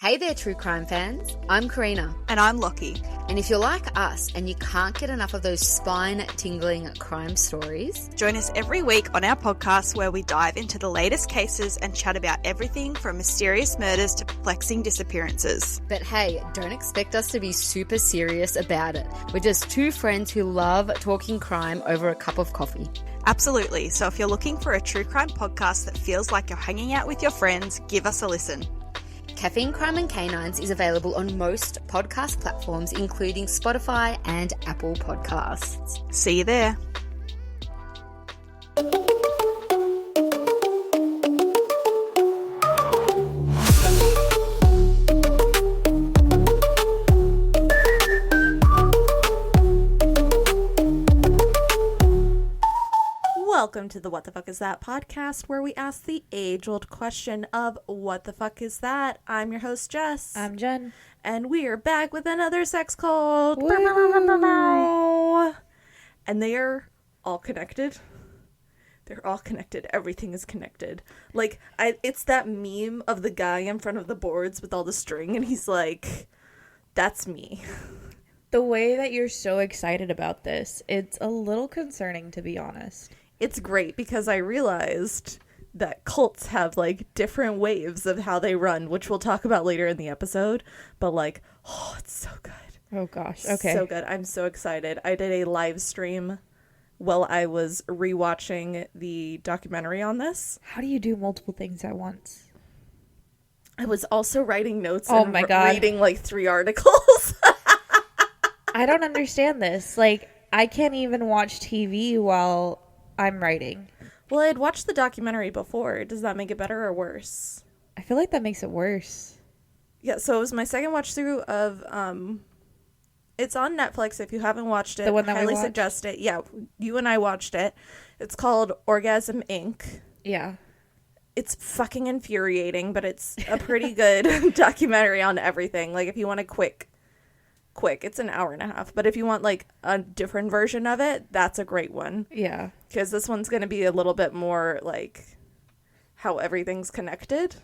Hey there, true crime fans. I'm Karina. And I'm Lockie. And if you're like us and you can't get enough of those spine-tingling crime stories, join us every week on our podcast where we dive into the latest cases and chat about everything from mysterious murders to perplexing disappearances. But hey, don't expect us to be super serious about it. We're just two friends who love talking crime over a cup of coffee. Absolutely. So if you're looking for a true crime podcast that feels like you're hanging out with your friends, give us a listen. Caffeine, Crime and Canines is available on most podcast platforms, including Spotify and Apple Podcasts. See you there. Welcome to the What the Fuck Is That podcast, where we ask the age-old question of what the fuck is that? I'm your host, Jess. I'm Jen. And we are back with another sex cult. And they are all connected. They're all connected. Everything is connected. Like, it's that meme of the guy in front of the boards with all the string, and he's like, that's me. The way that you're so excited about this, it's a little concerning, to be honest. It's great because I realized that cults have like different waves of how they run, which we'll talk about later in the episode. But like, oh, it's so good. Oh gosh. Okay. So good. I'm so excited. I did a live stream while I was rewatching the documentary on this. How do you do multiple things at once? I was also writing notes and my God. Reading like 3 articles. I don't understand this. Like, I can't even watch TV while I'm writing. Well, I had watched the documentary before. Does that make it better or worse? I feel like that makes it worse. Yeah, so it was my second watch through of it's on Netflix if you haven't watched it. The one that I highly we watched? suggest it. Yeah, you and I watched it. It's called Orgasm Inc. Yeah. It's fucking infuriating, but it's a pretty good documentary on everything. Like if you want a quick, it's an hour and a half, but if you want like a different version of it, that's a great one. Yeah. Because this one's going to be a little bit more like how everything's connected.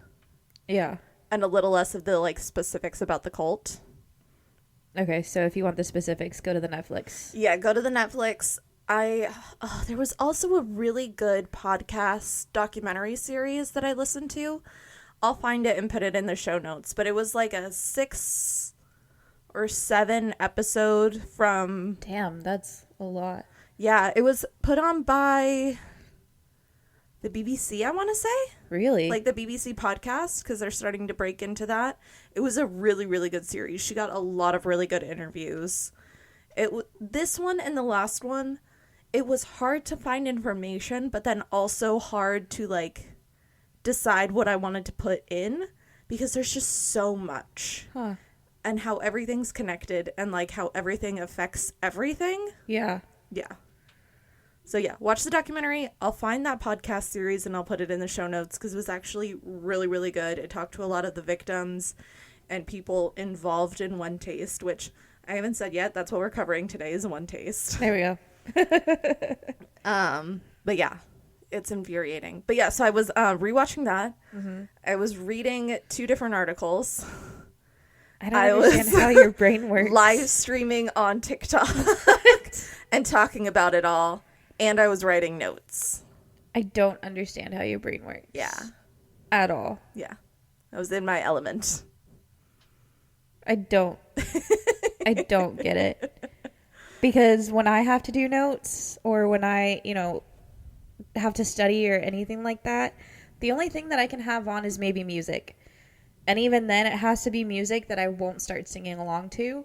Yeah. And a little less of the like specifics about the cult. Okay, so if you want the specifics, go to the Netflix. Yeah, go to the Netflix. There was also a really good podcast documentary series that I listened to. I'll find it and put it in the show notes, but it was like a 6 or 7 episode from... Damn, that's a lot. Yeah, it was put on by the BBC, I want to say. Really? Like the BBC podcast, because they're starting to break into that. It was a really, really good series. She got a lot of really good interviews. This one and the last one, it was hard to find information, but then also hard to like decide what I wanted to put in, because there's just so much. Huh. And how everything's connected and like how everything affects everything. Yeah. Yeah. So yeah, watch the documentary. I'll find that podcast series and I'll put it in the show notes because it was actually really, really good. It talked to a lot of the victims and people involved in OneTaste, which I haven't said yet. That's what we're covering today is OneTaste. There we go. But yeah, it's infuriating. But yeah, so I was rewatching that. Mm-hmm. I was reading 2 different articles. I don't understand how your brain works. Live streaming on TikTok and talking about it all. And I was writing notes. I don't understand how your brain works. Yeah. At all. Yeah. I was in my element. I don't get it. Because when I have to do notes or when I, have to study or anything like that, the only thing that I can have on is maybe music. And even then, it has to be music that I won't start singing along to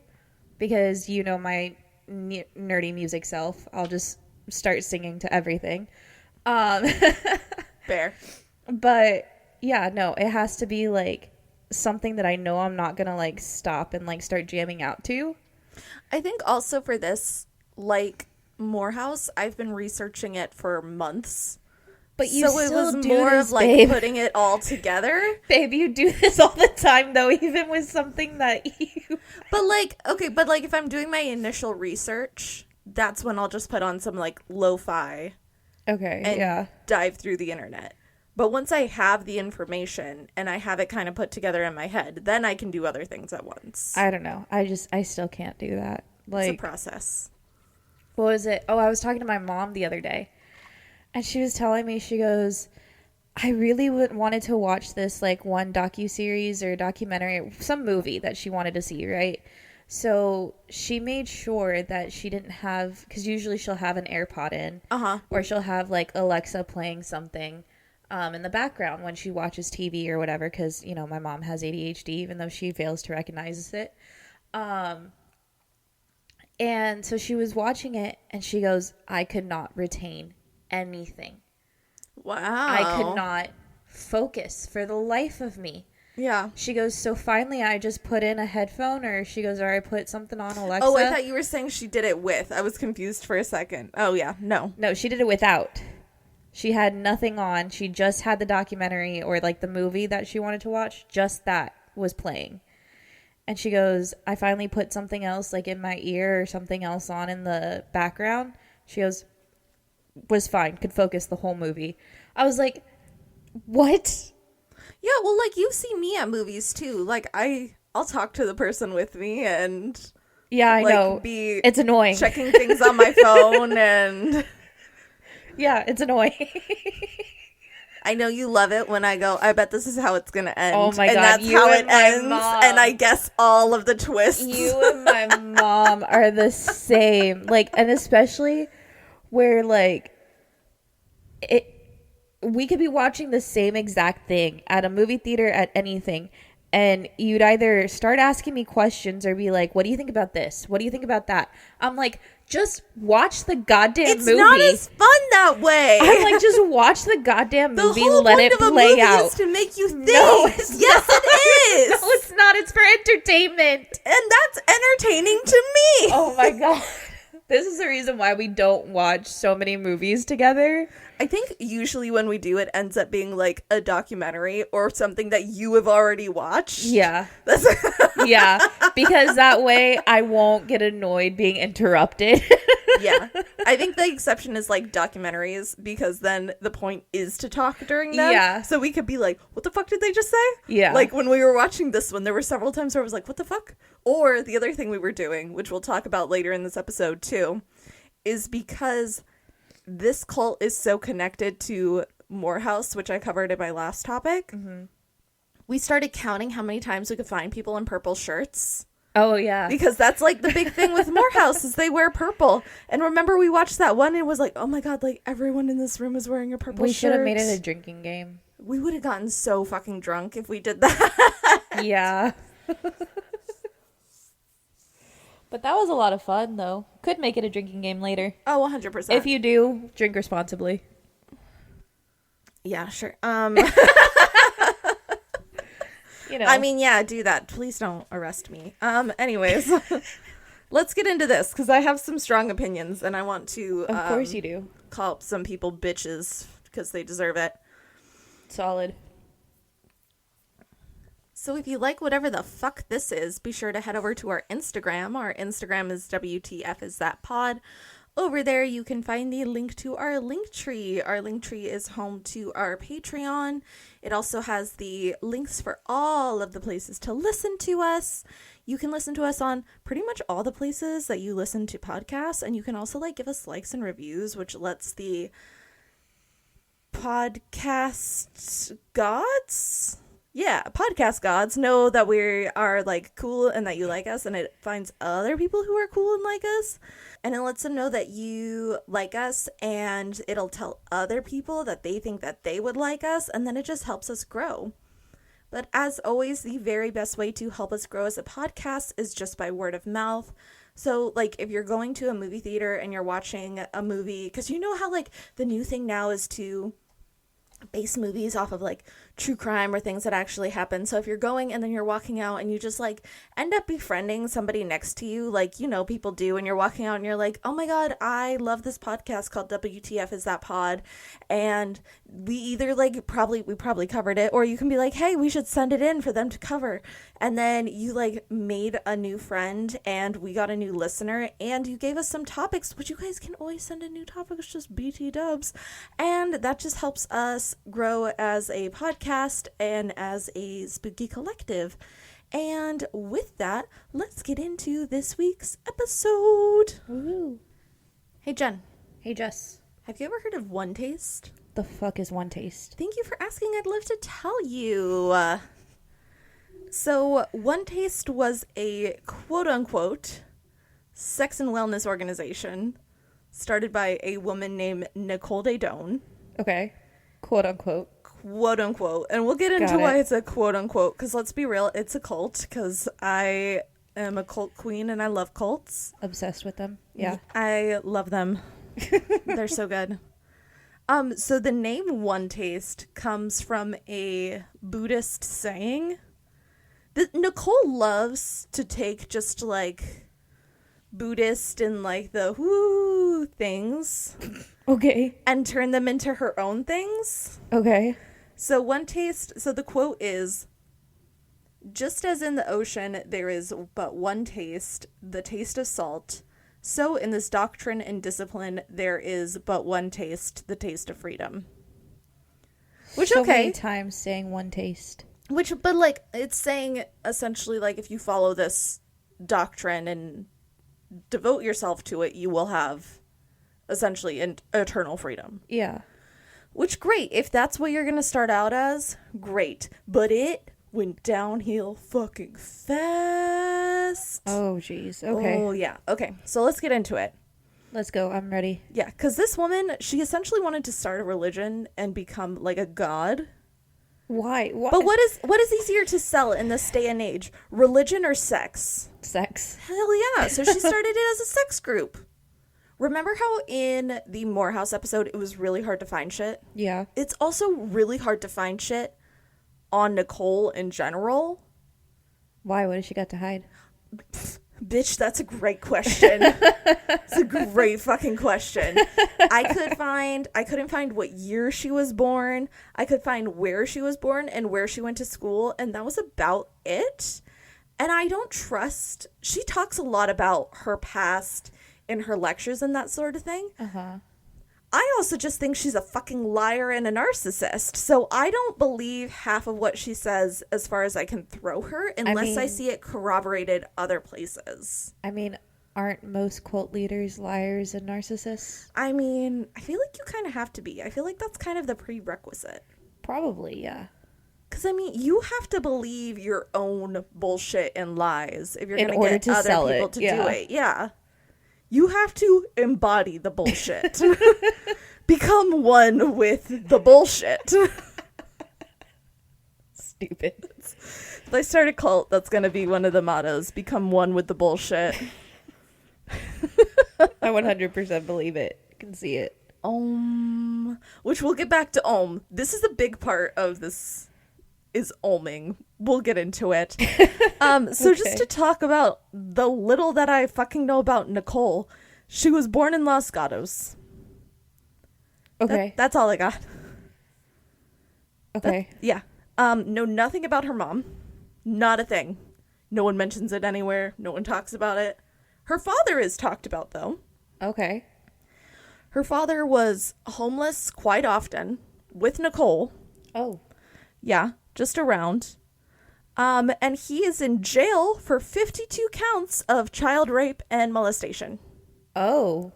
because, my nerdy music self. I'll just start singing to everything. Fair. But, yeah, no, it has to be, like, something that I know I'm not going to, like, stop and, like, start jamming out to. I think also for this, like, Morehouse, I've been researching it for months. But you so it still was do more this, of like babe. Putting it all together. Babe, you do this all the time though, even with something that you But like if I'm doing my initial research, that's when I'll just put on some like lo-fi Okay, and yeah. dive through the internet. But once I have the information and I have it kind of put together in my head, then I can do other things at once. I don't know. I still can't do that. Like, it's a process. What was it? Oh, I was talking to my mom the other day, and she was telling me, she goes, I really wanted to watch this, like, one docuseries or documentary, some movie that she wanted to see, right? So she made sure that she didn't have, because usually she'll have an AirPod in, or she'll have, like, Alexa playing something in the background when she watches TV or whatever, because, you know, my mom has ADHD, even though she fails to recognize it. And so she was watching it, and she goes, I could not retain anything. Wow. I could not focus for the life of me. Yeah. She goes, so finally I just put in a headphone, or she goes, or I put something on Alexa. Oh, I thought you were saying she did it with. I was confused for a second. Oh, yeah. No, she did it without. She had nothing on. She just had the documentary or, like, the movie that she wanted to watch. Just that was playing. And she goes, I finally put something else, like, in my ear or something else on in the background. She goes, was fine. Could focus the whole movie. I was like, what? Yeah, well, like, you see me at movies, too. Like, I'll talk to the person with me and... Yeah, I know. It's annoying. Checking things on my phone and... Yeah, it's annoying. I know you love it when I go, I bet this is how it's going to end. Oh my God. And that's how it ends. And I guess all of the twists. You and my mom are the same. Like, and especially where, like, we could be watching the same exact thing at a movie theater, at anything. And you'd either start asking me questions or be like, what do you think about this? What do you think about that? I'm like, just watch the goddamn movie. It's not as fun that way. I'm like, just watch the goddamn movie. The whole let point it of a play movie out. is to make you think. No, it's yes, not. it is. No, it's not. It's for entertainment. And that's entertaining to me. Oh my God. This is the reason why we don't watch so many movies together. I think usually when we do, it ends up being like a documentary or something that you have already watched. Yeah. Yeah. Because that way I won't get annoyed being interrupted. Yeah. I think the exception is like documentaries, because then the point is to talk during them. Yeah. So we could be like, what the fuck did they just say? Yeah. Like when we were watching this one, there were several times where I was like, what the fuck? Or the other thing we were doing, which we'll talk about later in this episode too, is because this cult is so connected to Morehouse, which I covered in my last topic. Mm-hmm. We started counting how many times we could find people in purple shirts. Oh, yeah. Because that's like the big thing with Morehouse is they wear purple. And remember we watched that one and it was like, oh my God, like everyone in this room is wearing a purple shirt. We should have made it a drinking game. We would have gotten so fucking drunk if we did that. Yeah. But that was a lot of fun, though. Could make it a drinking game later. Oh, 100%. If you do, drink responsibly. Yeah, sure. You know. I mean, yeah, do that. Please don't arrest me. Anyways, let's get into this because I have some strong opinions and I want to. Of course you do. Call some people bitches because they deserve it. Solid. So if you like whatever the fuck this is, be sure to head over to our Instagram. Our Instagram is WTF is that pod. Over there, you can find the link to our link tree. Our link tree is home to our Patreon. It also has the links for all of the places to listen to us. You can listen to us on pretty much all the places that you listen to podcasts. And you can also give us likes and reviews, which lets the podcast gods... Yeah, podcast gods know that we are cool and that you like us, and it finds other people who are cool and like us, and it lets them know that you like us, and it'll tell other people that they think that they would like us, and then it just helps us grow. But as always, the very best way to help us grow as a podcast is just by word of mouth. So, if you're going to a movie theater and you're watching a movie, because you know how, the new thing now is to base movies off of true crime or things that actually happen. So if you're going and then you're walking out and you just end up befriending somebody next to you, people do, and you're walking out and you're like, oh my God, I love this podcast called WTF is that pod, and we either we probably covered it, or you can be like, hey, we should send it in for them to cover, and then you made a new friend and we got a new listener and you gave us some topics, which you guys can always send in new topics, just BT dubs, and that just helps us us grow as a podcast and as a spooky collective. And with that, let's get into this week's episode. Woo. Hey, Jen. Hey, Jess. Have you ever heard of OneTaste? The fuck is OneTaste? Thank you for asking. I'd love to tell you. So, OneTaste was a quote-unquote sex and wellness organization started by a woman named Nicole Daedone. Okay. Quote unquote. Quote unquote. And we'll get into why it's a quote unquote, because let's be real, it's a cult, because I am a cult queen and I love cults. Obsessed with them. Yeah. I love them. They're so good. So the name OneTaste comes from a Buddhist saying that Nicole loves to take just like Buddhist and like the woo things. Okay. And turn them into her own things. Okay. So OneTaste, so the quote is, just as in the ocean there is but one taste, the taste of salt, so in this doctrine and discipline there is but one taste, the taste of freedom. Which, so okay. many times saying one taste. Which, but like, it's saying essentially like if you follow this doctrine and devote yourself to it, you will have essentially an eternal freedom. Yeah. Which, great. If that's what you're going to start out as, great. But it went downhill fucking fast. Oh, jeez. Okay. Oh, yeah. Okay. So let's get into it. Let's go. I'm ready. Yeah. Because this woman, she essentially wanted to start a religion and become like a god. Why? But what is easier to sell in this day and age? Religion or sex? Sex. Hell yeah. So she started it as a sex group. Remember how in the Morehouse episode it was really hard to find shit? Yeah. It's also really hard to find shit on Nicole in general. Why? What has she got to hide? Bitch, that's a great question. It's a great fucking question. I couldn't find what year she was born. I could find where she was born and where she went to school, and that was about it. And I don't trust, she talks a lot about her past in her lectures and that sort of thing. Uh-huh. I also just think she's a fucking liar and a narcissist. So I don't believe half of what she says as far as I can throw her unless I see it corroborated other places. I mean, aren't most cult leaders liars and narcissists? I mean, I feel like you kind of have to be. I feel like that's kind of the prerequisite. Probably, yeah. Because, I mean, you have to believe your own bullshit and lies if you're going to get other people to do it. Yeah. You have to embody the bullshit. Become one with the bullshit. Stupid. If I start a cult, that's going to be one of the mottos. Become one with the bullshit. I 100% believe it. I can see it. Which we'll get back to Om. This is a big part of this is oming. We'll get into it. So just to talk about the little that I fucking know about Nicole, she was born in Los Gatos. Okay. That's all I got. Okay. Yeah. Know nothing about her mom. Not a thing. No one mentions it anywhere. No one talks about it. Her father is talked about, though. Okay. Her father was homeless quite often with Nicole. Oh. Yeah, just around. And he is in jail for 52 counts of child rape and molestation. Oh.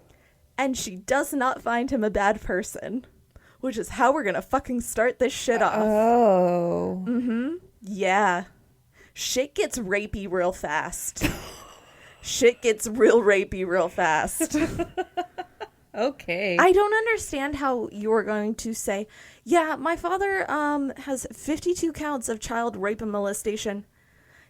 And she does not find him a bad person, which is how we're gonna fucking start this shit off. Oh. Mm-hmm. Yeah. Shit gets rapey real fast. Shit gets real rapey real fast. Okay. I don't understand how you are going to say, yeah, my father has 52 counts of child rape and molestation.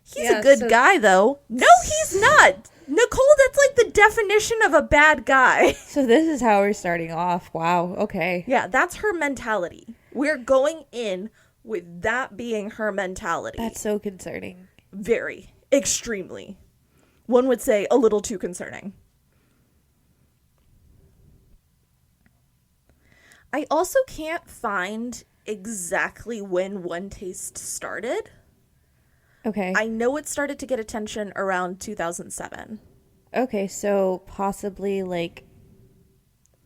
He's a good guy, though. No, he's not. Nicole, that's like the definition of a bad guy. So this is how we're starting off. Wow. Okay. Yeah, that's her mentality. We're going in with that being her mentality. That's so concerning. Very. Extremely. One would say a little too concerning. I also can't find exactly when OneTaste started. Okay. I know it started to get attention around 2007. Okay, so possibly like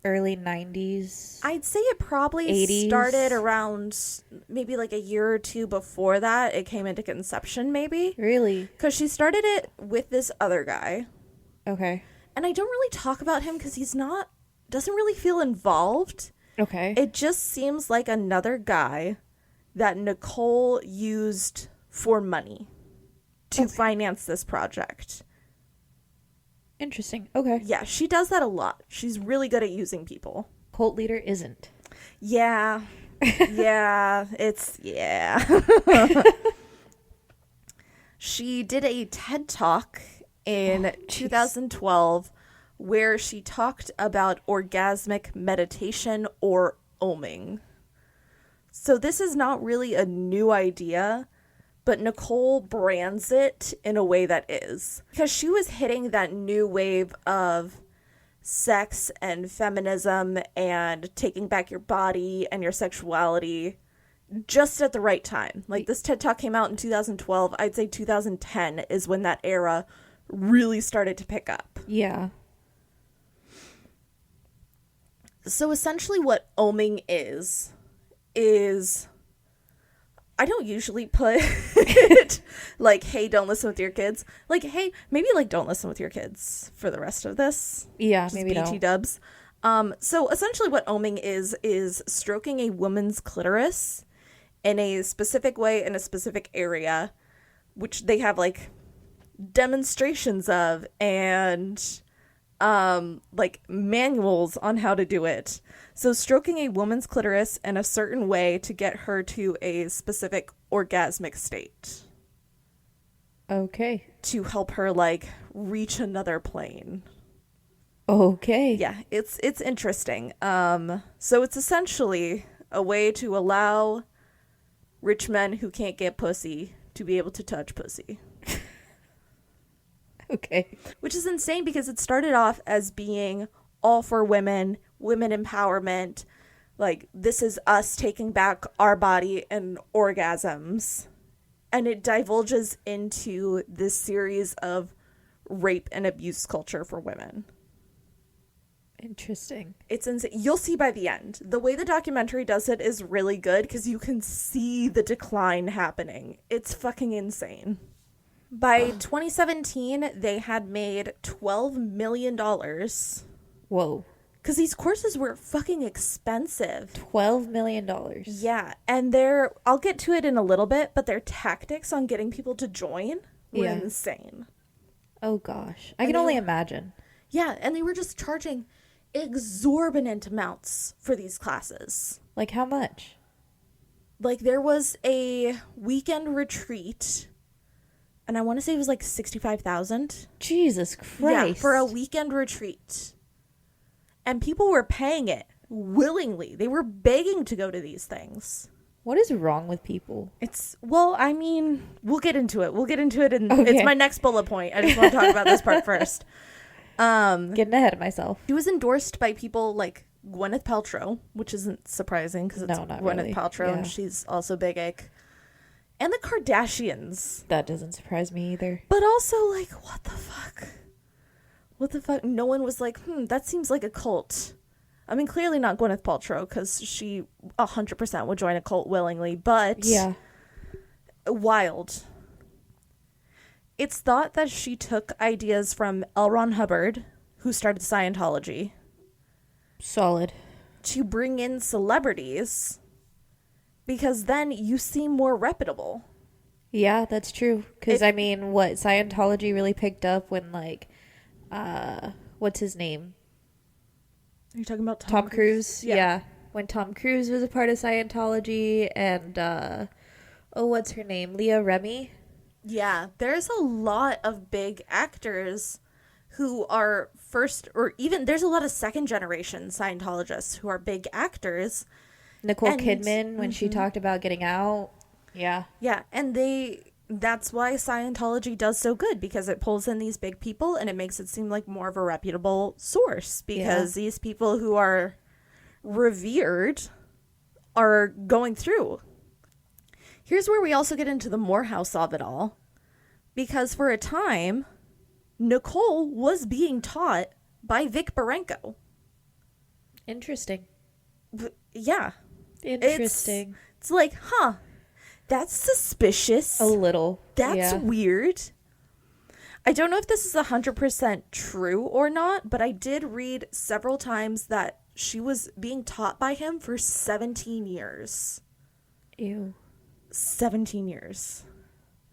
early 90s. I'd say it probably 80s. started around maybe like a year or two before that. It came into conception, maybe. Really? Because she started it with this other guy. Okay. And I don't really talk about him because doesn't really feel involved. Okay. It just seems like another guy that Nicole used for money to finance this project. Interesting. Okay. Yeah, she does that a lot. She's really good at using people. Cult leader isn't. Yeah. Yeah. She did a TED Talk in 2012 where she talked about orgasmic meditation or oming. So this is not really a new idea, but Nicole brands it in a way that is. Because she was hitting that new wave of sex and feminism and taking back your body and your sexuality just at the right time. Like, this TED Talk came out in 2012. I'd say 2010 is when that era really started to pick up. Yeah. So essentially what oming is I don't usually put like, hey, don't listen with your kids. Like, hey, maybe like don't listen with your kids for the rest of this. Yeah, just maybe BT don't. dubs. So essentially what oming is stroking a woman's clitoris in a specific way in a specific area, which they have like demonstrations of and like manuals on how to do it. So stroking a woman's clitoris in a certain way to get her to a specific orgasmic state. Okay. To help her like reach another plane. Okay. Yeah, it's interesting. So it's essentially a way to allow rich men who can't get pussy to be able to touch pussy. Okay. Which is insane because it started off as being all for women, women empowerment, like this is us taking back our body and orgasms. And it divulges into this series of rape and abuse culture for women. Interesting. It's insane. You'll see by the end. The way the documentary does it is really good because you can see the decline happening. It's fucking insane. By 2017, they had made $12 million. Whoa. Because these courses were fucking expensive. $12 million. Yeah. And I'll get to it in a little bit, but their tactics on getting people to join were insane. Oh, gosh. I can only imagine. Yeah. And they were just charging exorbitant amounts for these classes. Like how much? Like there was a weekend retreat. And I want to say it was like $65,000. Jesus Christ. Yeah, for a weekend retreat. And people were paying it willingly. They were begging to go to these things. What is wrong with people? Well, I mean, we'll get into it. It's my next bullet point. I just want to talk about this part first. Getting ahead of myself. She was endorsed by people like Gwyneth Paltrow, which isn't surprising because it's not Gwyneth really. Paltrow and she's also big ick. And the Kardashians. That doesn't surprise me either. But also, like, what the fuck? What the fuck? No one was like, that seems like a cult. I mean, clearly not Gwyneth Paltrow, because she 100% would join a cult willingly, but... Yeah. Wild. It's thought that she took ideas from L. Ron Hubbard, who started Scientology. Solid. To bring in celebrities... Because then you seem more reputable. Yeah, that's true. Because, I mean, what Scientology really picked up when, like, what's his name? Are you talking about Tom Cruise? Yeah. When Tom Cruise was a part of Scientology and, what's her name? Leah Remini? Yeah, there's a lot of big actors who are first, or even, there's a lot of second generation Scientologists who are big actors. Nicole Kidman, when she talked about getting out. Yeah. Yeah, and that's why Scientology does so good, because it pulls in these big people and it makes it seem like more of a reputable source, because these people who are revered are going through. Here's where we also get into the Morehouse of it all, because for a time, Nicole was being taught by Vic Berenko. Interesting. Yeah. Interesting. It's like, huh, that's suspicious. A little. That's weird. I don't know if this is 100% true or not, but I did read several times that she was being taught by him for 17 years. Ew. 17 years.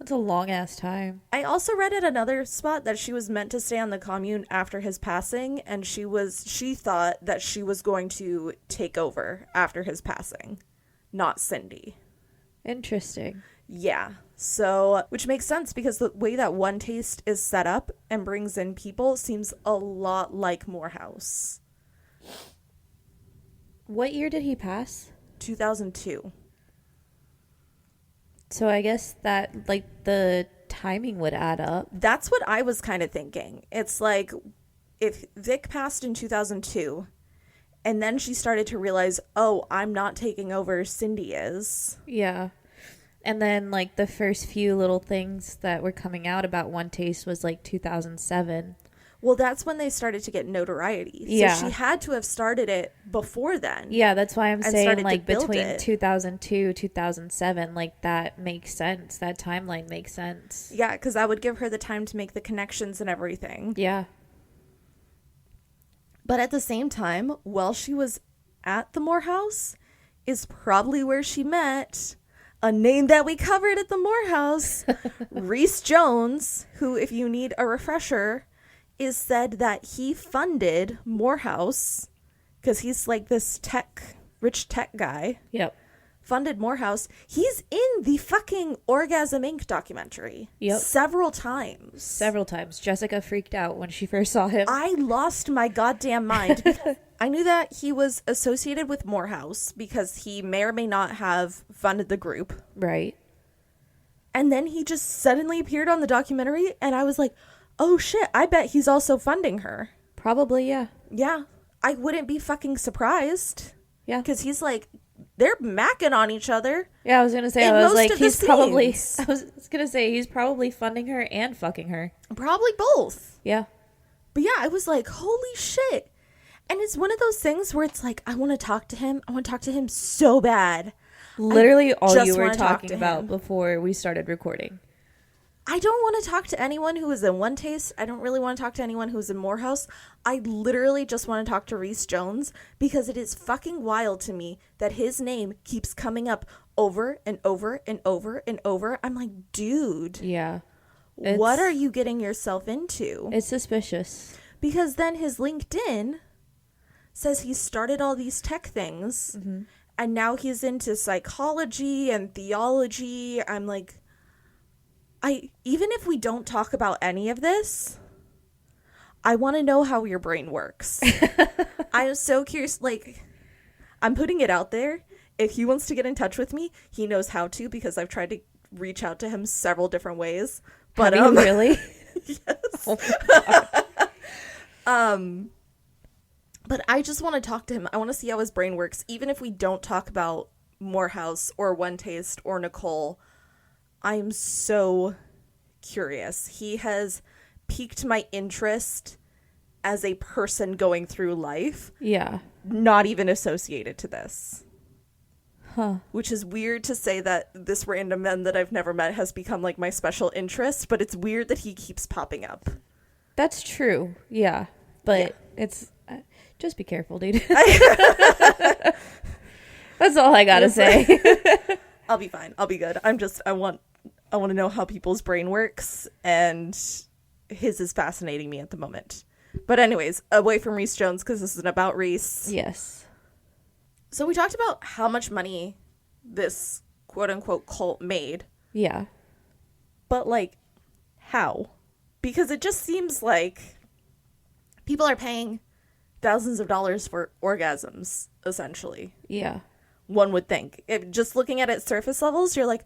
That's a long ass time. I also read at another spot that she was meant to stay on the commune after his passing, and she thought that she was going to take over after his passing, not Cindy. Interesting. Yeah. So, which makes sense because the way that OneTaste is set up and brings in people seems a lot like Morehouse. What year did he pass? 2002. So I guess that, like, the timing would add up. That's what I was kind of thinking. It's like, if Vic passed in 2002, and then she started to realize, oh, I'm not taking over, Cindy is. Yeah. And then, like, the first few little things that were coming out about OneTaste was, like, 2007. Well, that's when they started to get notoriety. So yeah. She had to have started it before then. Yeah, that's why I'm saying, like, between 2002, 2007, like, that makes sense. That timeline makes sense. Yeah, because that would give her the time to make the connections and everything. Yeah. But at the same time, while she was at the Morehouse, is probably where she met a name that we covered at the Morehouse, Reese Jones, who, if you need a refresher, is said that he funded Morehouse because he's like this rich tech guy. Yep. Funded Morehouse. He's in the fucking Orgasm Inc. documentary. Yep. Several times. Jessica freaked out when she first saw him. I lost my goddamn mind. I knew that he was associated with Morehouse because he may or may not have funded the group. Right. And then he just suddenly appeared on the documentary and I was like, oh shit, I bet he's also funding her. Probably, yeah. Yeah. I wouldn't be fucking surprised. Yeah. Because he's like, they're macking on each other. Yeah, I was going to say, he's probably funding her and fucking her. Probably both. Yeah. But yeah, I was like, holy shit. And it's one of those things where it's like, I want to talk to him. I want to talk to him so bad. Literally all you were talking about before we started recording. I don't want to talk to anyone who is in OneTaste. I don't really want to talk to anyone who's in Morehouse. I literally just want to talk to Reese Jones because it is fucking wild to me that his name keeps coming up over and over and over and over. I'm like, dude. Yeah. What are you getting yourself into? It's suspicious. Because then his LinkedIn says he started all these tech things and now he's into psychology and theology. I'm like, even if we don't talk about any of this, I want to know how your brain works. I am so curious. Like, I'm putting it out there. If he wants to get in touch with me, he knows how to because I've tried to reach out to him several different ways. But have you really? Yes. Oh my God. But I just want to talk to him. I want to see how his brain works. Even if we don't talk about Morehouse or OneTaste or Nicole, I am so curious. He has piqued my interest as a person going through life. Yeah. Not even associated to this. Huh. Which is weird to say that this random man that I've never met has become like my special interest, but it's weird that he keeps popping up. That's true. Yeah. But it's... just be careful, dude. That's all I gotta say. I'll be fine. I'll be good. I want to know how people's brain works, and his is fascinating me at the moment. But anyways, away from Reese Jones, because this isn't about Reese. Yes. So we talked about how much money this quote-unquote cult made. Yeah. But, like, how? Because it just seems like people are paying thousands of dollars for orgasms, essentially. Yeah. One would think. Just looking at it surface levels, you're like,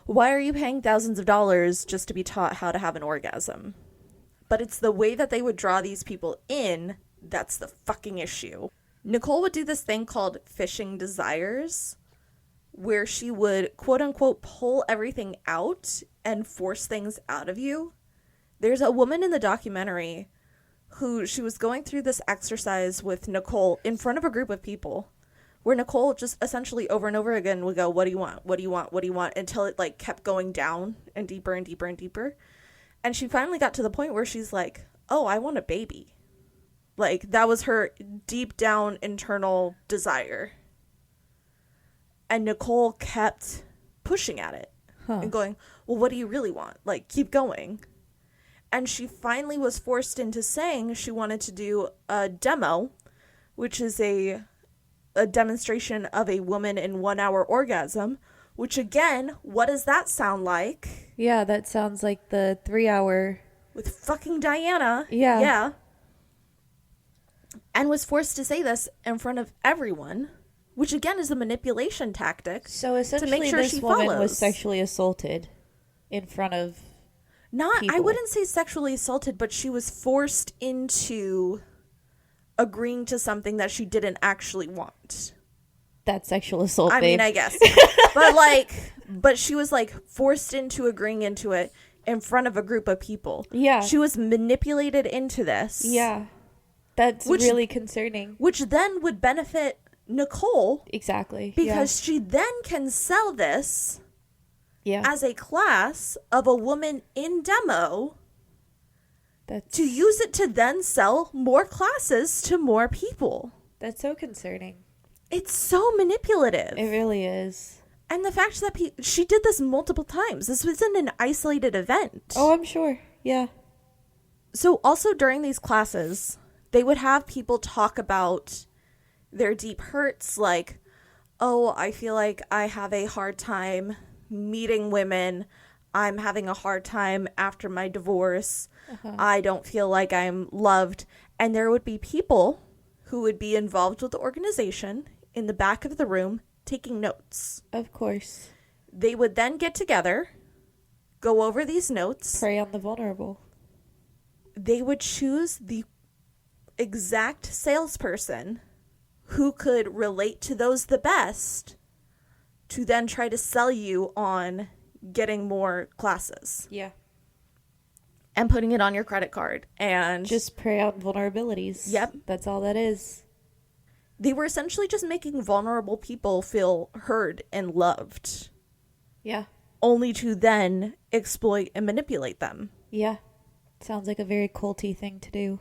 why are you paying thousands of dollars just to be taught how to have an orgasm? But it's the way that they would draw these people in that's the fucking issue. Nicole would do this thing called fishing desires, where she would, quote unquote, pull everything out and force things out of you. There's a woman in the documentary who she was going through this exercise with Nicole in front of a group of people, where Nicole just essentially over and over again would go, what do you want? What do you want? What do you want? Until it like kept going down and deeper and deeper and deeper. And she finally got to the point where she's like, oh, I want a baby. Like, that was her deep down internal desire. And Nicole kept pushing at it and going, well, what do you really want? Like, keep going. And she finally was forced into saying she wanted to do a demo, which is a demonstration of a woman in 1 hour orgasm, which again, what does that sound like? Yeah, that sounds like the 3 hour with fucking Diana. Yeah. Yeah. And was forced to say this in front of everyone, which again is a manipulation tactic. So essentially to make sure this she woman follows. was sexually assaulted in front of people. I wouldn't say sexually assaulted, but she was forced into agreeing to something that she didn't actually want. That's sexual assault, I babe. mean, I guess. but she was like forced into agreeing into it in front of a group of people. Yeah. She was manipulated into this. Yeah. That's really concerning. Which then would benefit Nicole. Exactly. Because she then can sell this yeah. as a class of a woman in demo to use it to then sell more classes to more people. That's so concerning. It's so manipulative. It really is. And the fact that she did this multiple times. This wasn't an isolated event. Oh, I'm sure. Yeah. So also during these classes, they would have people talk about their deep hurts, like, oh, I feel like I have a hard time meeting women. I'm having a hard time after my divorce. I don't feel like I'm loved. And there would be people who would be involved with the organization in the back of the room taking notes. Of course. They would then get together, go over these notes. Prey on the vulnerable. They would choose the exact salesperson who could relate to those the best to then try to sell you on getting more classes. Yeah. And putting it on your credit card. And just prey on vulnerabilities. Yep. That's all that is. They were essentially just making vulnerable people feel heard and loved. Yeah. Only to then exploit and manipulate them. Yeah. Sounds like a very culty thing to do.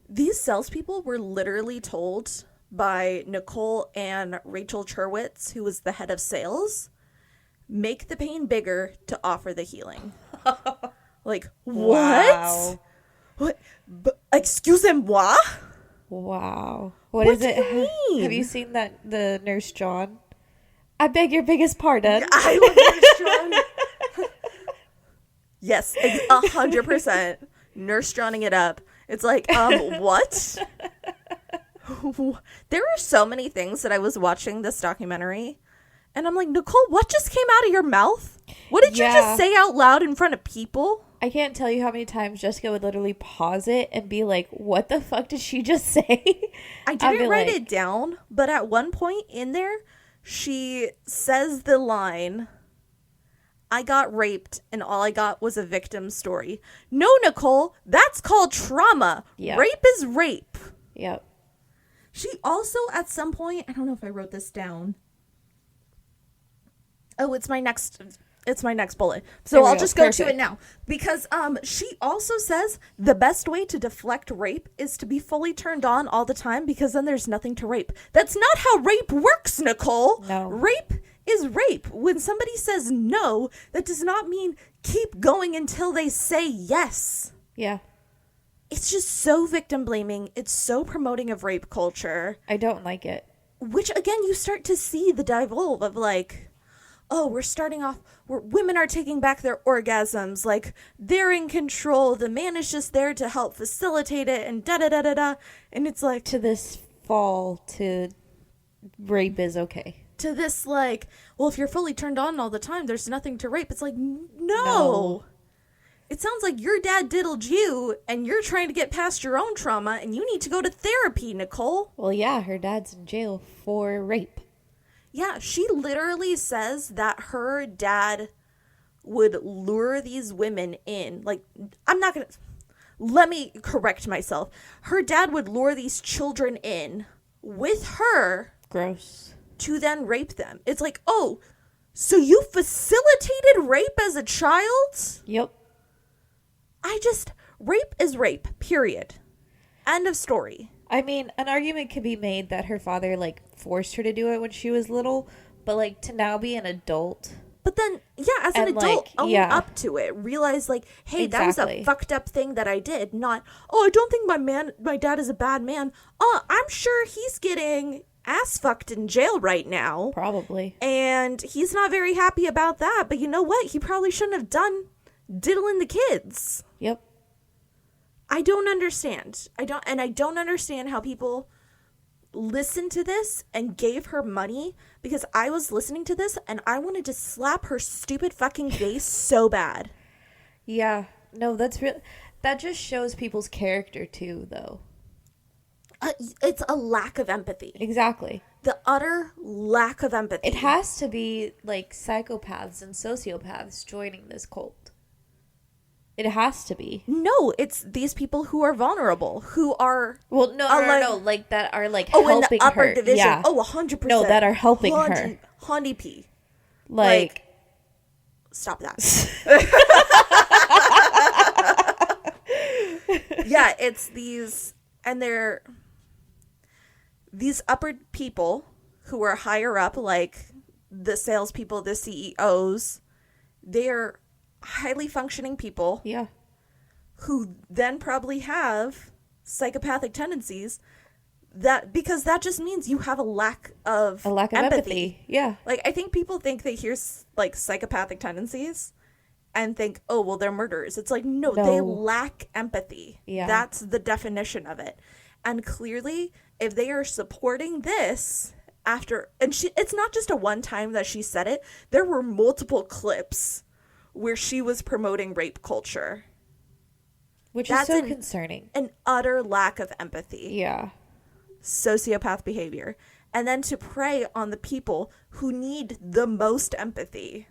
These salespeople were literally told by Nicole and Rachel Cherwitz, who was the head of sales, make the pain bigger to offer the healing. Like, wow. What? Excusez-moi? Wow. What is it? Mean? Have you seen the Nurse John? I beg your biggest pardon. I love Nurse John. Yes, 100%. Nurse Johning it up. It's like, what? There are so many things that I was watching this documentary, and I'm like, Nicole, what just came out of your mouth? What did you just say out loud in front of people? I can't tell you how many times Jessica would literally pause it and be like, what the fuck did she just say? I didn't write it down, but at one point in there, she says the line, I got raped and all I got was a victim story. No, Nicole, that's called trauma. Yep. Rape is rape. Yep. She also, at some point, I don't know if I wrote this down. Oh, it's my next bullet. So I'll just go to it now. Because she also says the best way to deflect rape is to be fully turned on all the time, because then there's nothing to rape. That's not how rape works, Nicole. No. Rape is rape. When somebody says no, that does not mean keep going until they say yes. Yeah. It's just so victim blaming. It's so promoting of rape culture. I don't like it. Which, again, you start to see the devolve of like, oh, we're starting off where women are taking back their orgasms. Like, they're in control. The man is just there to help facilitate it and da-da-da-da-da. And it's like, to this fall to rape is okay. To this, like, well, if you're fully turned on all the time, there's nothing to rape. It's like, no. It sounds like your dad diddled you and you're trying to get past your own trauma and you need to go to therapy, Nicole. Well, yeah, her dad's in jail for rape. Yeah, she literally says that her dad would lure these women in. Like, I'm not going to... let me correct myself. Her dad would lure these children in with her. Gross. To then rape them. It's like, oh, so you facilitated rape as a child? Yep. Rape is rape, period. End of story. I mean, an argument could be made that her father, like, forced her to do it when she was little, but, like, to now be an adult. But then, yeah, as an adult, own up to it. Realize, like, hey, that was a fucked up thing that I did. Not, oh, I don't think my dad is a bad man. Oh, I'm sure he's getting ass fucked in jail right now. Probably. And he's not very happy about that. But you know what? He probably shouldn't have done diddling the kids. Yep. I don't understand. I don't understand how people listened to this and gave her money, because I was listening to this and I wanted to slap her stupid fucking face so bad. Yeah. No, that's real. That just shows people's character too, though. It's a lack of empathy. Exactly. The utter lack of empathy. It has to be like psychopaths and sociopaths joining this cult. It has to be. No, it's these people who are vulnerable, who are... Well, no, like that are like helping her. Oh, in the upper division. Yeah. Oh, 100%. No, that are helping her. Hondy P. Like... Stop that. Yeah, it's these... And they're... These upper people who are higher up, like the salespeople, the CEOs, they're highly functioning people. Yeah. Who then probably have psychopathic tendencies, because that just means you have a lack of empathy. Yeah. Like, I think people think they hear like psychopathic tendencies and think, oh, well, they're murderers. It's like, no, they lack empathy. Yeah. That's the definition of it. And clearly, if they are supporting this after, and it's not just a one time that she said it, there were multiple clips where she was promoting rape culture. Which is so concerning. An utter lack of empathy. Yeah. Sociopath behavior. And then to prey on the people who need the most empathy.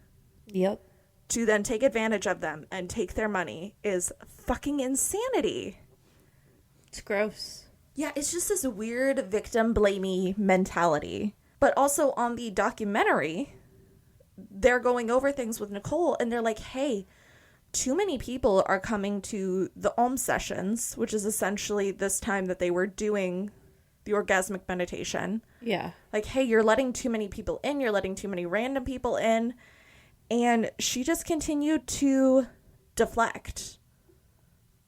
Yep. To then take advantage of them and take their money is fucking insanity. It's gross. Yeah, it's just this weird victim blamey mentality. But also on the documentary, they're going over things with Nicole and they're like, hey, too many people are coming to the Om sessions, which is essentially this time that they were doing the orgasmic meditation. Yeah. Like, hey, you're letting too many people in. You're letting too many random people in. And she just continued to deflect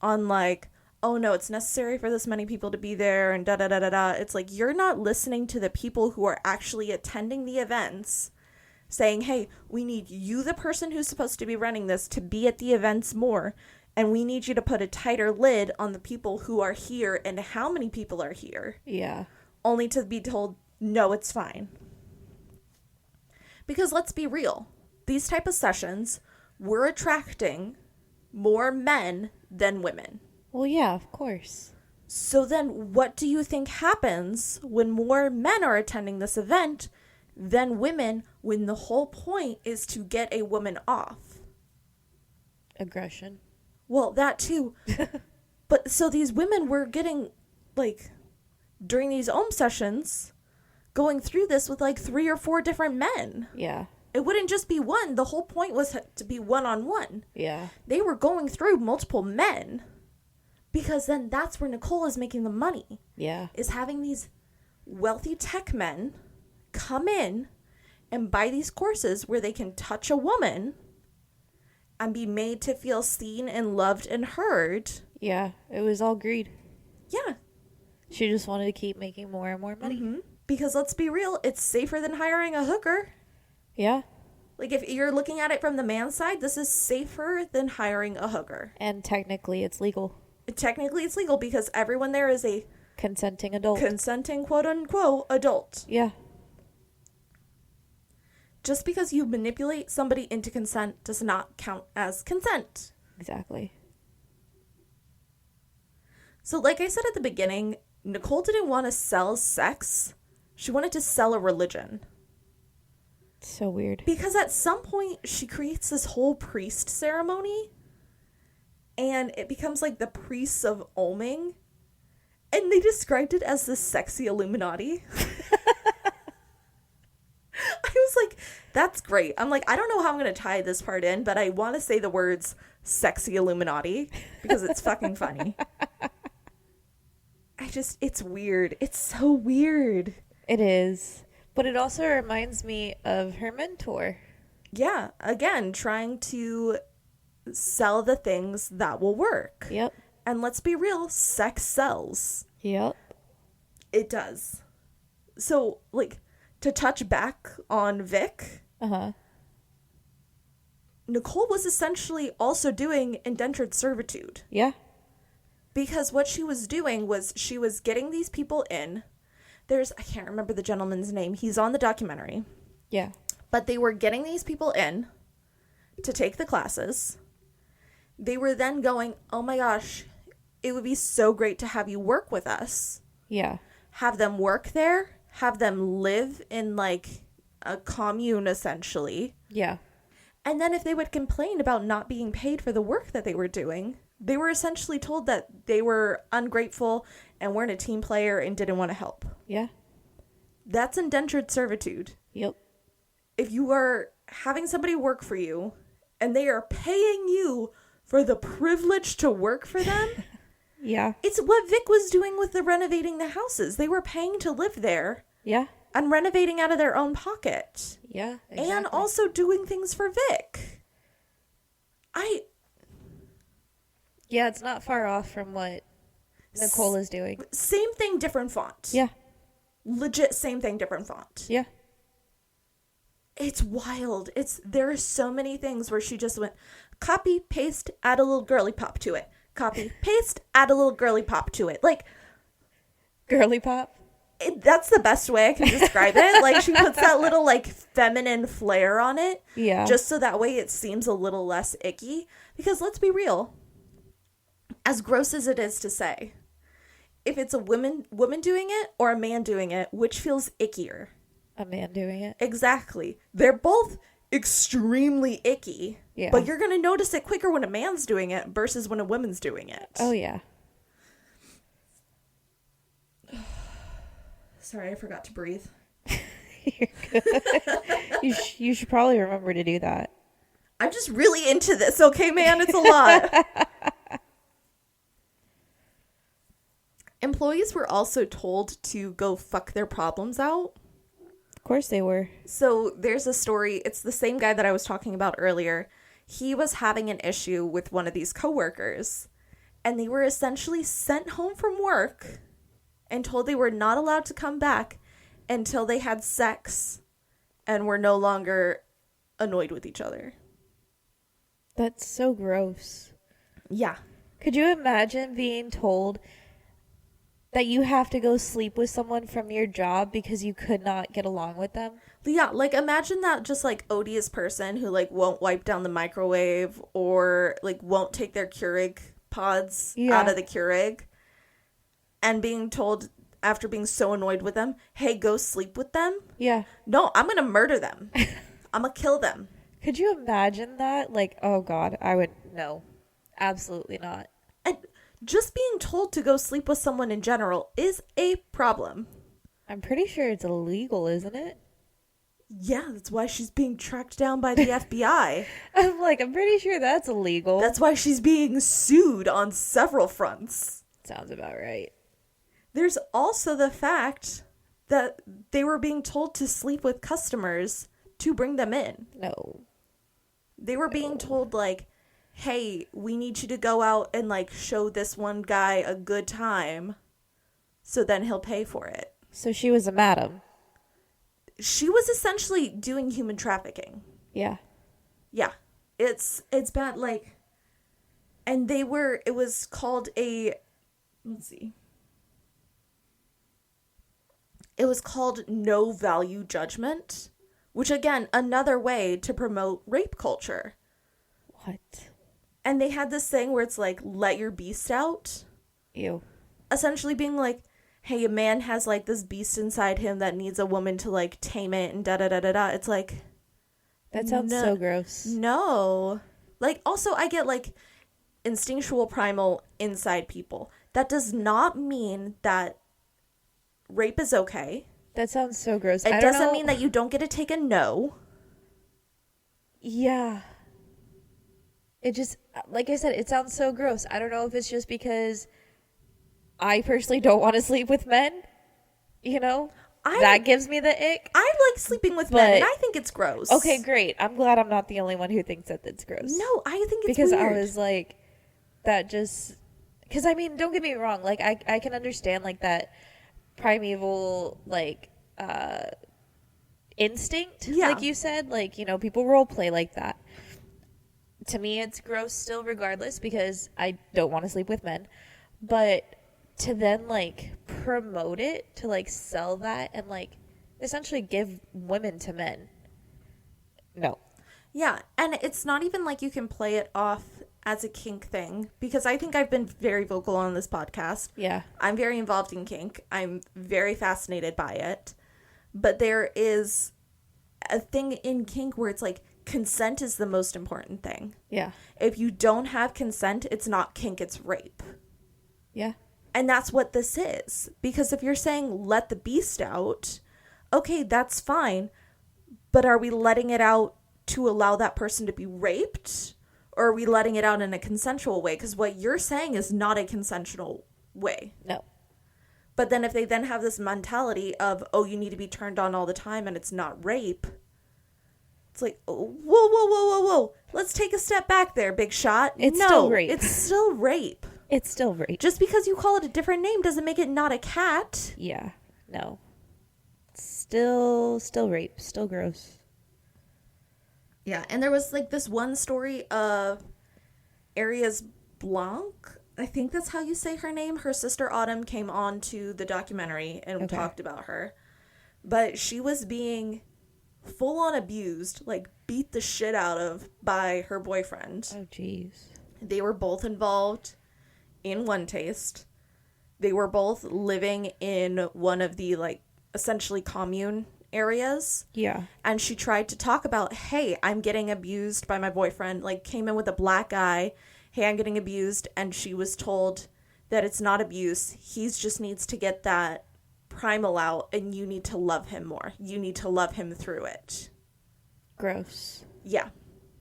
on like, oh no, it's necessary for this many people to be there and da-da-da-da-da. It's like, you're not listening to the people who are actually attending the events saying, hey, we need you, the person who's supposed to be running this, to be at the events more. And we need you to put a tighter lid on the people who are here and how many people are here. Yeah. Only to be told, no, it's fine. Because let's be real. These type of sessions were attracting more men than women. Well, yeah, of course. So then what do you think happens when more men are attending this event than women, when the whole point is to get a woman off? Aggression. Well, that too. But so these women were getting, like, during these Om sessions, going through this with like 3 or 4 different men. Yeah. It wouldn't just be one. The whole point was to be one-on-one. Yeah. They were going through multiple men. Because then that's where Nicole is making the money. Yeah. Is having these wealthy tech men come in and buy these courses where they can touch a woman and be made to feel seen and loved and heard. Yeah. It was all greed. Yeah. She just wanted to keep making more and more money. Mm-hmm. Because let's be real, it's safer than hiring a hooker. Yeah. Like, if you're looking at it from the man's side, this is safer than hiring a hooker. And technically it's legal. Technically it's legal because everyone there is a consenting adult. Consenting quote-unquote adult. Yeah. Just because you manipulate somebody into consent does not count as consent. Exactly. So like I said at the beginning, Nicole didn't want to sell sex. She wanted to sell a religion. So weird. Because at some point she creates this whole priest ceremony. and it becomes like the priests of oming, and they described it as the sexy Illuminati. I was like, that's great. I'm like, I don't know how I'm going to tie this part in, but I want to say the words sexy Illuminati because it's fucking funny. It's weird. It's so weird. It is. But it also reminds me of her mentor. Yeah. Again, trying to sell the things that will work. Yep. And let's be real, sex sells. Yep. It does. So, like, to touch back on Vic, Nicole was essentially also doing indentured servitude. Yeah. Because what she was doing was she was getting these people in. I can't remember the gentleman's name. He's on the documentary. Yeah. But they were getting these people in to take the classes. They were then going, oh my gosh, it would be so great to have you work with us. Yeah. Have them work there. Have them live in like a commune essentially. Yeah. And then if they would complain about not being paid for the work that they were doing, they were essentially told that they were ungrateful and weren't a team player and didn't want to help. Yeah. That's indentured servitude. Yep. If you are having somebody work for you and they are paying you for the privilege to work for them, yeah. It's what Vic was doing with the renovating the houses. They were paying to live there. Yeah. And renovating out of their own pocket. Yeah, exactly. And also doing things for Vic. Yeah, it's not far off from what Nicole is doing. Same thing, different font. Yeah. Legit same thing, different font. Yeah. It's wild. There are so many things where she just went, copy, paste, add a little girly pop to it. Copy, paste, add a little girly pop to it. Like, girly pop? That's the best way I can describe it. Like, she puts that little, like, feminine flair on it. Yeah. Just so that way it seems a little less icky. Because let's be real. As gross as it is to say, if it's a woman doing it or a man doing it, which feels ickier? A man doing it. Exactly. They're both extremely icky. Yeah. But you're going to notice it quicker when a man's doing it versus when a woman's doing it. Oh, yeah. Sorry, I forgot to breathe. You're good. You should probably remember to do that. I'm just really into this, okay, man? It's a lot. Employees were also told to go fuck their problems out. Of course they were. So there's a story. It's the same guy that I was talking about earlier. He was having an issue with one of these coworkers, and they were essentially sent home from work and told they were not allowed to come back until they had sex and were no longer annoyed with each other. That's so gross. Yeah. Could you imagine being told that you have to go sleep with someone from your job because you could not get along with them? Yeah, like imagine that just like odious person who like won't wipe down the microwave or like won't take their Keurig pods out of the Keurig and being told after being so annoyed with them, hey, go sleep with them. Yeah. No, I'm going to murder them. I'm going to kill them. Could you imagine that? Like, oh God, I would, no, absolutely not. And just being told to go sleep with someone in general is a problem. I'm pretty sure it's illegal, isn't it? Yeah, that's why she's being tracked down by the FBI. I'm pretty sure that's illegal. That's why she's being sued on several fronts. Sounds about right. There's also the fact that they were being told to sleep with customers to bring them in. No. They were being told, like, hey, we need you to go out and, like, show this one guy a good time so then he'll pay for it. So she was a madam. She was essentially doing human trafficking. Yeah. Yeah. It's bad, like, and it was called let's see. It was called no value judgment, which again, another way to promote rape culture. What? And they had this thing where it's like, let your beast out. Ew. Essentially being like, hey, a man has like this beast inside him that needs a woman to like tame it and da-da-da-da-da. It's like, that sounds so gross. No. Like, also, I get like, instinctual primal inside people. That does not mean that rape is okay. That sounds so gross. It doesn't mean that you don't get to take a no. Yeah. It just, like I said, it sounds so gross. I don't know if it's just because I personally don't want to sleep with men. You know? That gives me the ick. I like sleeping with men, and I think it's gross. Okay, great. I'm glad I'm not the only one who thinks that it's gross. No, I think it's because weird. I was like, that just... Because, I mean, don't get me wrong. Like, I can understand, like, that primeval, like, instinct, like you said. Like, you know, people role play like that. To me, it's gross still regardless because I don't want to sleep with men. But to then, like, promote it, to, like, sell that and, like, essentially give women to men. No. Yeah, and it's not even like you can play it off as a kink thing, because I think I've been very vocal on this podcast. Yeah. I'm very involved in kink. I'm very fascinated by it. But there is a thing in kink where it's like consent is the most important thing. Yeah. If you don't have consent, it's not kink, it's rape. Yeah. And that's what this is. Because if you're saying let the beast out, okay, that's fine. But are we letting it out to allow that person to be raped? Or are we letting it out in a consensual way? Because what you're saying is not a consensual way. No. But then if they then have this mentality of, oh, you need to be turned on all the time and it's not rape. It's like, whoa. Let's take a step back there, big shot. It's still rape. It's still rape. It's still rape. Just because you call it a different name doesn't make it not a cat. Yeah. No. Still rape. Still gross. Yeah, and there was like this one story of Arias Blanc. I think that's how you say her name. Her sister Autumn came on to the documentary and talked about her. But she was being full on abused, like beat the shit out of by her boyfriend. Oh, jeez. They were both involved in OneTaste. They were both living in one of the like essentially commune areas. Yeah. And she tried to talk about, hey, I'm getting abused by my boyfriend. Like came in with a black eye. Hey, I'm getting abused. And she was told that it's not abuse. He just needs to get that primal out and you need to love him more. You need to love him through it. Gross. Yeah.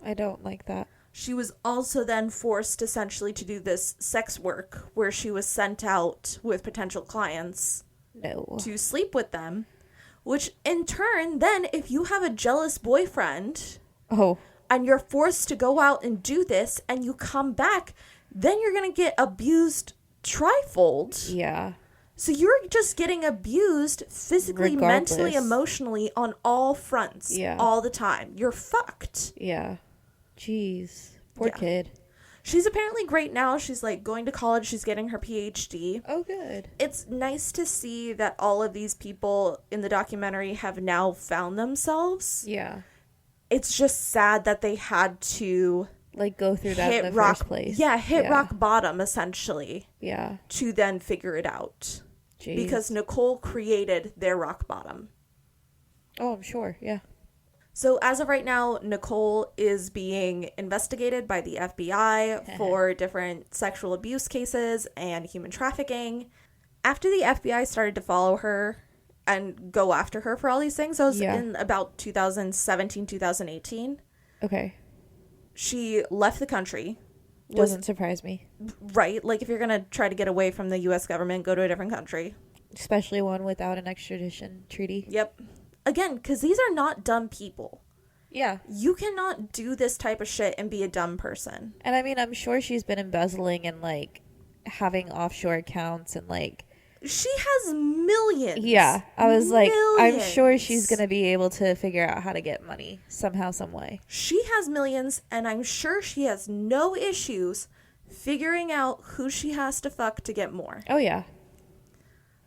I don't like that. She was also then forced essentially to do this sex work where she was sent out with potential clients to sleep with them, which in turn, then if you have a jealous boyfriend and you're forced to go out and do this and you come back, then you're going to get abused trifold. Yeah. So you're just getting abused physically, mentally, emotionally on all fronts all the time. You're fucked. Yeah. Jeez. Poor kid. She's apparently great now. She's like going to college. She's getting her PhD. Oh, good. It's nice to see that all of these people in the documentary have now found themselves. Yeah. It's just sad that they had to like go through that in the first place. Yeah, hit rock bottom essentially. Yeah. To then figure it out. Jeez. Because Nicole created their rock bottom. Oh, I'm sure. Yeah. So as of right now, Nicole is being investigated by the FBI for different sexual abuse cases and human trafficking. After the FBI started to follow her and go after her for all these things, that was in about 2017, 2018. Okay. She left the country. Doesn't surprise me. Right. Like if you're going to try to get away from the U.S. government, go to a different country. Especially one without an extradition treaty. Yep. Again, because these are not dumb people. Yeah. You cannot do this type of shit and be a dumb person. And I mean, I'm sure she's been embezzling and like having offshore accounts and like. She has millions. Yeah. I was like, I'm sure she's going to be able to figure out how to get money somehow, some way. She has millions, and I'm sure she has no issues figuring out who she has to fuck to get more. Oh, yeah.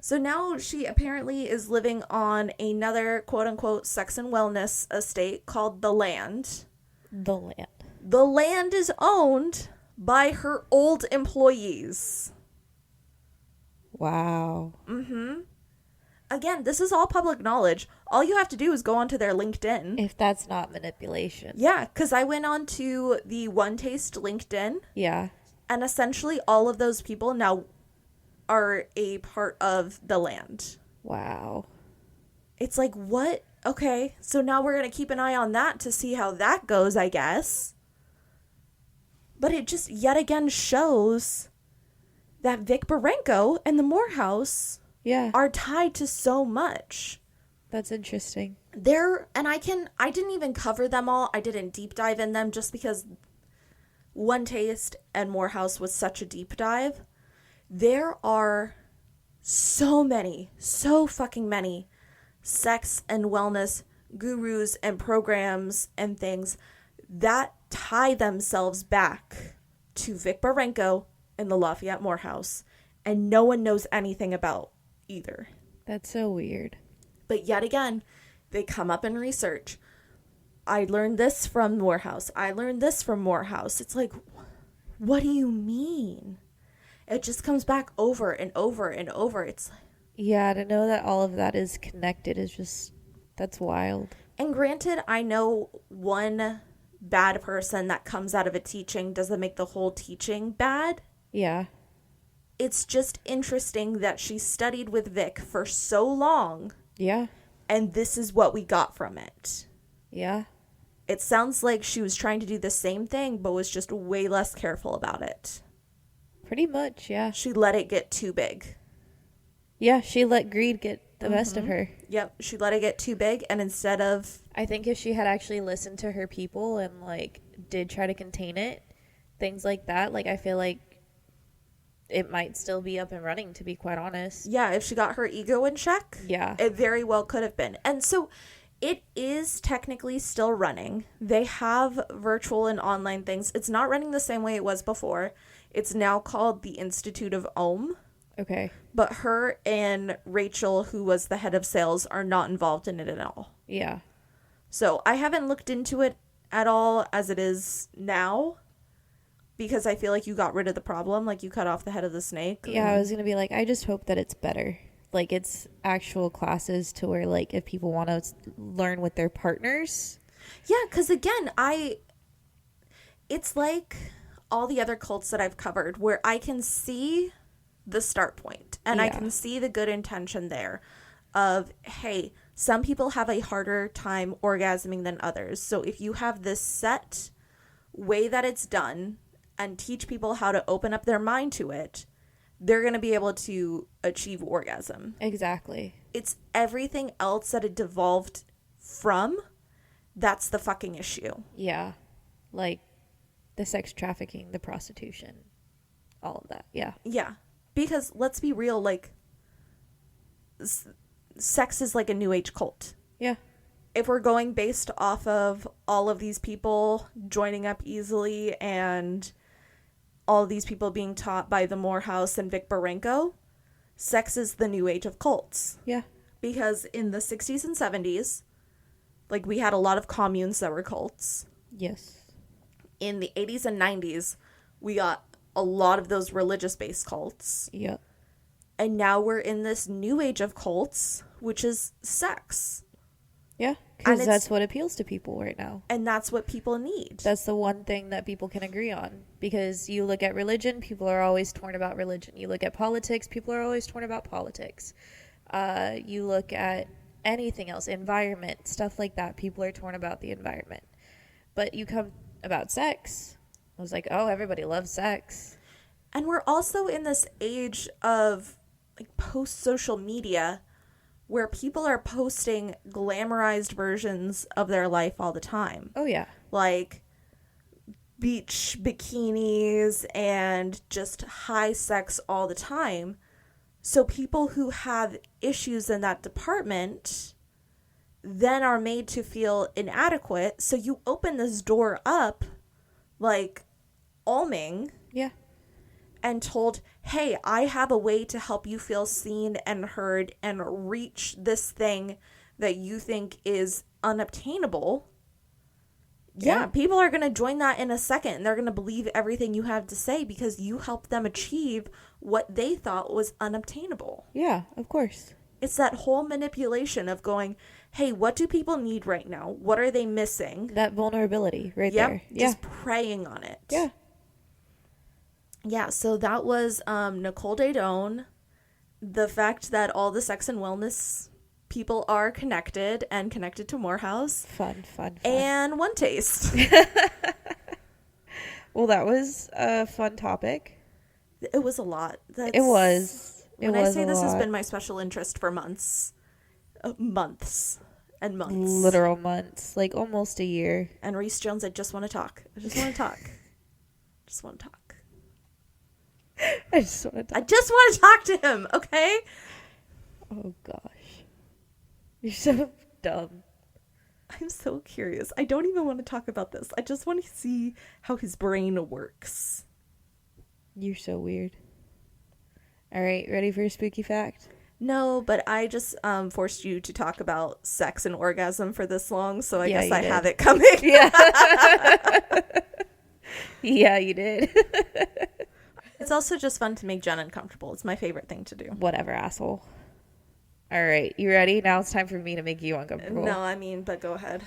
So now she apparently is living on another quote-unquote sex and wellness estate called The Land. The Land. The land is owned by her old employees. Wow. Mm-hmm. Again, this is all public knowledge. All you have to do is go onto their LinkedIn. If that's not manipulation. Yeah, because I went on to the OneTaste LinkedIn. Yeah. And essentially all of those people now are a part of the land. Wow. It's like, what? Okay, so now we're going to keep an eye on that to see how that goes, I guess. But it just yet again shows that Vic Barenko and the Morehouse are tied to so much. That's interesting. And I didn't even cover them all. I didn't deep dive in them just because OneTaste and Morehouse was such a deep dive. There are so fucking many sex and wellness gurus and programs and things that tie themselves back to Vic Barenko and the Lafayette Morehouse, and no one knows anything about either. That's so weird. But yet again, they come up in research. I learned this from Morehouse. I learned this from Morehouse. It's like, what do you mean? It just comes back over and over and over. It's like, yeah, to know that all of that is connected is just, that's wild. And granted, I know one bad person that comes out of a teaching doesn't make the whole teaching bad. Yeah. It's just interesting that she studied with Vic for so long. Yeah. And this is what we got from it. Yeah. It sounds like she was trying to do the same thing, but was just way less careful about it. Pretty much, yeah. She let it get too big. Yeah, she let greed get the best of her. Yep, she let it get too big, and instead of... I think if she had actually listened to her people and, like, did try to contain it, things like that, like, I feel like it might still be up and running, to be quite honest. Yeah, if she got her ego in check, yeah, it very well could have been. And so it is technically still running. They have virtual and online things. It's not running the same way it was before. It's now called the Institute of Om. Okay. But her and Rachel, who was the head of sales, are not involved in it at all. Yeah. So I haven't looked into it at all as it is now, because I feel like you got rid of the problem. Like, you cut off the head of the snake. Yeah, I was going to be like, I just hope that it's better. Like, it's actual classes to where, like, if people want to learn with their partners. Yeah, because again, it's like all the other cults that I've covered where I can see the start point and I can see the good intention there of, hey, some people have a harder time orgasming than others. So if you have this set way that it's done and teach people how to open up their mind to it, they're going to be able to achieve orgasm. Exactly. It's everything else that it devolved from that's the fucking issue. Yeah. Like the sex trafficking, the prostitution, all of that. Yeah. Yeah. Because let's be real, like, sex is like a new age cult. Yeah. If we're going based off of all of these people joining up easily and all these people being taught by the Morehouse and Vic Barenko, sex is the new age of cults. Yeah. Because in the 60s and 70s, like, we had a lot of communes that were cults. Yes. In the 80s and 90s, we got a lot of those religious-based cults. Yep. And now we're in this new age of cults, which is sex. Yeah, because that's what appeals to people right now. And that's what people need. That's the one thing that people can agree on. Because you look at religion, people are always torn about religion. You look at politics, people are always torn about politics. You look at anything else, environment, stuff like that, people are torn about the environment. But you come about sex, I was like, oh, everybody loves sex. And we're also in this age of, like, post-social media where people are posting glamorized versions of their life all the time. Oh, yeah. Like, beach bikinis and just high sex all the time. So people who have issues in that department then are made to feel inadequate. So you open this door up, like, alming. Yeah. And told, hey, I have a way to help you feel seen and heard and reach this thing that you think is unobtainable. Yeah, people are going to join that in a second. And they're going to believe everything you have to say because you helped them achieve what they thought was unobtainable. Yeah, of course. It's that whole manipulation of going, hey, what do people need right now? What are they missing? That vulnerability right there. Yeah. Just preying on it. Yeah. Yeah, so that was Nicole Daedone. The fact that all the sex and wellness people are connected and connected to Morehouse. Fun. And OneTaste. Well, that was a fun topic. It was a lot. It was. When I say this has been my special interest for months. Months and months. Literal months. Like almost a year. And Reese Jones, I just want to talk. I just want to talk. I just want to talk to him, okay? Oh, gosh. You're so dumb. I'm so curious. I don't even want to talk about this. I just want to see how his brain works. You're so weird. All right, ready for a spooky fact? No, but I just forced you to talk about sex and orgasm for this long, so I guess I have it coming. Yeah. Yeah, you did. It's also just fun to make Jen uncomfortable. It's my favorite thing to do. Whatever, asshole. All right, you ready? Now it's time for me to make you uncomfortable. No, I mean, but go ahead.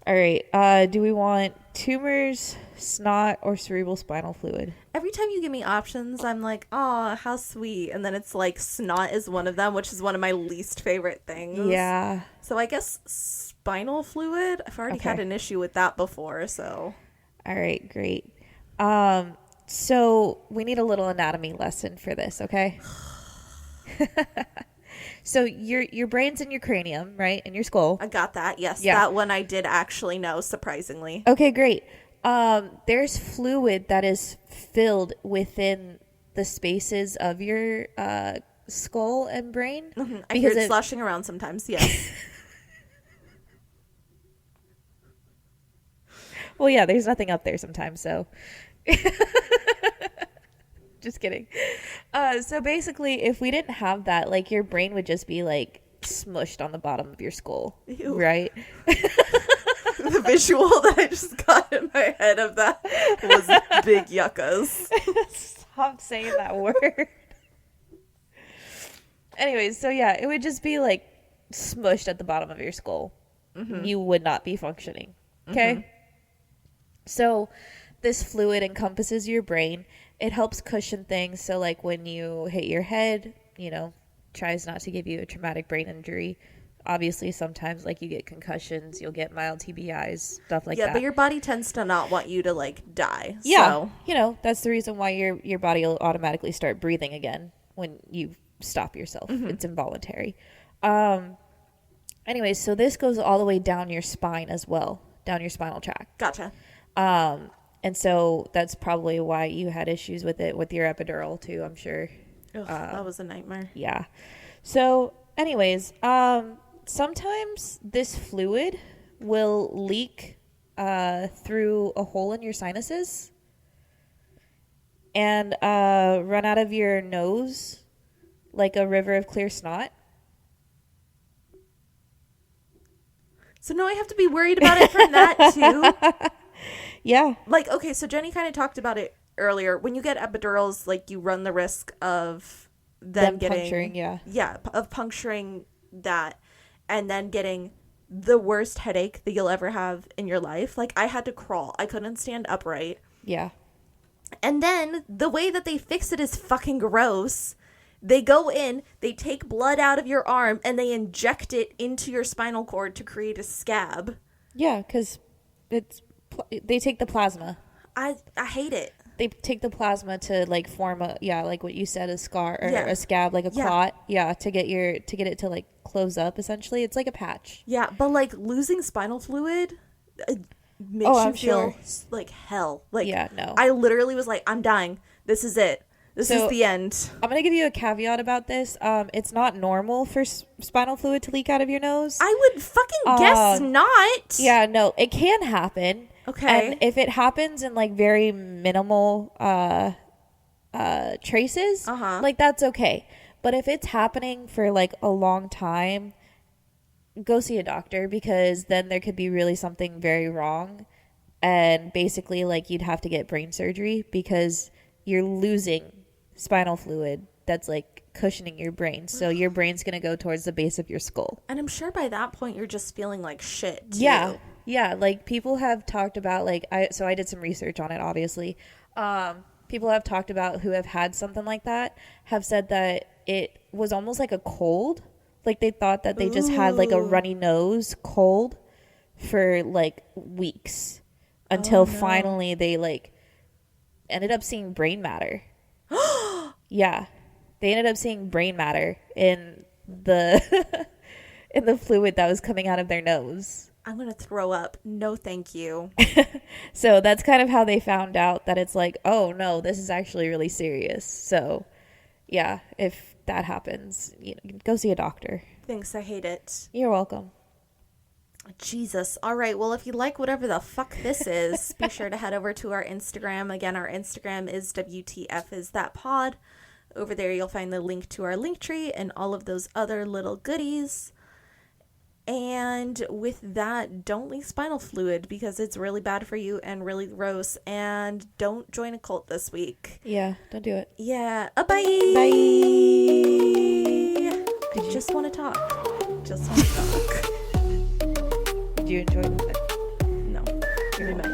All right, do we want tumors, snot, or cerebral spinal fluid? Every time you give me options, I'm like, oh, how sweet. And then it's like snot is one of them, which is one of my least favorite things. Yeah. So I guess spinal fluid, I've already had an issue with that before, so. All right, great. So we need a little anatomy lesson for this, okay? So your brain's in your cranium, right? In your skull. I got that. Yes, yeah. That one I did actually know, surprisingly. Okay, great. There's fluid that is filled within the spaces of your skull and brain. Mm-hmm. I hear it sloshing around sometimes, yes. Well, yeah, there's nothing up there sometimes, so... Just kidding. So basically, if we didn't have that, like, your brain would just be, like, smushed on the bottom of your skull. Ew. Right? The visual that I just got in my head of that was big yuccas. Stop saying that word. Anyways, so yeah, it would just be, like, smushed at the bottom of your skull. Mm-hmm. You would not be functioning. Okay? Mm-hmm. So this fluid encompasses your brain. It helps cushion things. So, like, when you hit your head, you know, tries not to give you a traumatic brain injury. Obviously, sometimes, like, you get concussions, you'll get mild TBIs, stuff like that. Yeah, but your body tends to not want you to, like, die. Yeah, so. You know, that's the reason why your body will automatically start breathing again when you stop yourself. Mm-hmm. It's involuntary. Anyways, so this goes all the way down your spine as well, down your spinal tract. Gotcha. And so that's probably why you had issues with it with your epidural too, I'm sure. Ugh, that was a nightmare. Yeah. So anyways, sometimes this fluid will leak through a hole in your sinuses and run out of your nose like a river of clear snot. So now I have to be worried about it from that too? Yeah. Like, okay, so Jenny kind of talked about it earlier. When you get epidurals, like, you run the risk of them getting... puncturing, yeah. Yeah, of puncturing that and then getting the worst headache that you'll ever have in your life. Like, I had to crawl. I couldn't stand upright. Yeah. And then the way that they fix it is fucking gross. They go in, they take blood out of your arm, and they inject it into your spinal cord to create a scab. Yeah, because they take the plasma. I hate it. They take the plasma to, like, form a, yeah, like what you said, a scar or a scab, like a clot. Yeah, to get it to, like, close up, essentially. It's like a patch. Yeah, but, like, losing spinal fluid makes you feel like hell. Like, yeah, no. I literally was like, I'm dying. This is it. This is the end. I'm going to give you a caveat about this. It's not normal for spinal fluid to leak out of your nose. I would fucking guess not. Yeah, no, it can happen. Okay. And if it happens in, like, very minimal traces, like, that's okay. But if it's happening for, like, a long time, go see a doctor, because then there could be really something very wrong. And basically, like, you'd have to get brain surgery because you're losing spinal fluid that's, like, cushioning your brain. So your brain's going to go towards the base of your skull. And I'm sure by that point you're just feeling like shit, too. Yeah, like, people have talked about, like, I did some research on it, obviously. people have talked about who have had something like that have said that it was almost like a cold. Like they thought that they just had like a runny nose cold for like weeks until finally they like ended up seeing brain matter. Yeah. They ended up seeing brain matter in the in the fluid that was coming out of their nose. I'm going to throw up. No, thank you. So that's kind of how they found out that it's like, oh no, this is actually really serious. So yeah, if that happens, you know, go see a doctor. Thanks, I hate it. You're welcome. Jesus. All right. Well, if you like whatever the fuck this is, be sure to head over to our Instagram. Again, our Instagram is WTFisthatpod. Over there, you'll find the link to our link tree and all of those other little goodies. And with that, don't leak spinal fluid because it's really bad for you and really gross. And don't join a cult this week. Yeah, don't do it. Yeah. Bye. Bye. I just want to talk. Just want to talk. Did you enjoy it? No. Give me my